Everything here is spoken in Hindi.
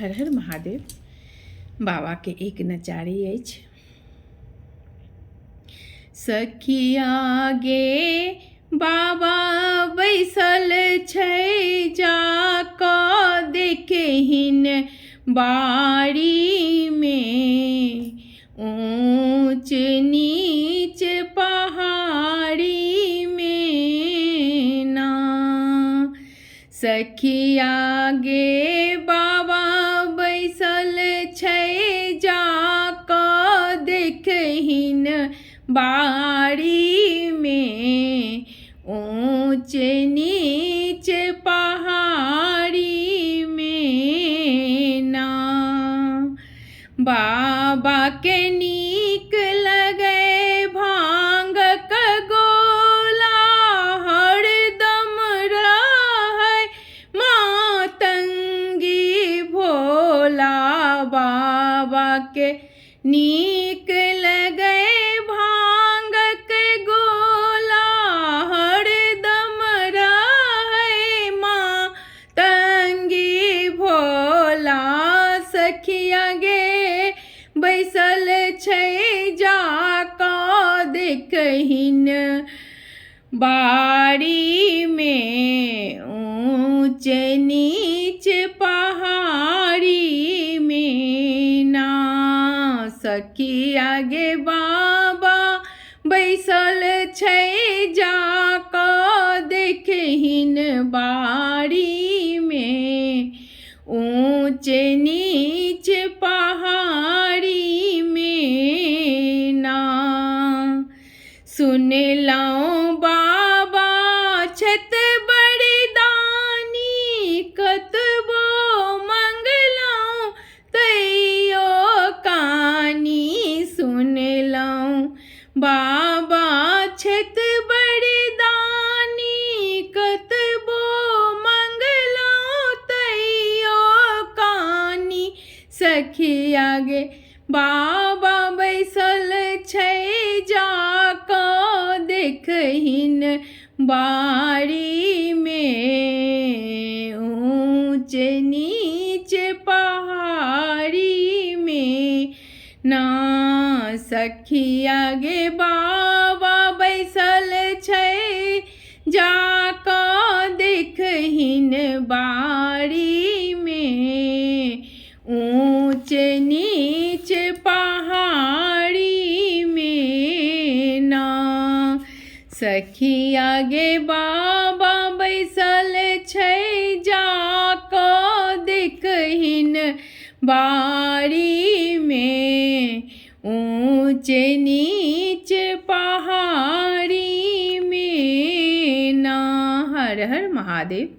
हर हर महादेव। बाबा के एक नचारी अछि। सखिया गे बाबा बैसल छै, जाकऽ देखहिन बाड़ी में, ऊँच नीच पहाड़ी में ना। सखिया गे बाबा बैसल छै, जाकऽ देखहिन बाड़ी में, ऊँच नीच पहाड़ी में ना। बाबा के नीक लगे भांगक गोला, हरदम रहै मातंगी भोला। बाबा के नीक लगे भांगक गोला, हरदम रहै मातंगी भोला। सखिया गे बैसल छै, जाकऽ देखहिन बाड़ी में, ऊँच नीच पहाड़ी में ना। सखिया गे बाबा बैसल छै, जाकऽ देखहिन बाड़ी में, ऊँच नीच पहाड़ी में ना। सुनलहुँ बाबा छथि बड़ी दानी, कतबो मंगलहुँ तैयो कानी। सुनलहुँ बाबा छथि बड़ी दानी, कतबो मंगलहुँ तैयो कानी। सखिया गे बाबा बैसल छै, जाकऽ देखहिन बाड़ी में, ऊँच नीच पहाड़ी में ना। सखिया गे बाबा बैसल छै, जाकऽ देखहिन बाड़ी में, ऊँच नीच पहाड़ी में ना। सखिया गे बाबा बैसल छै, जाकऽ देखहिन बाड़ी में, ऊँच नीच पहाड़ी में ना। हर हर महादेव।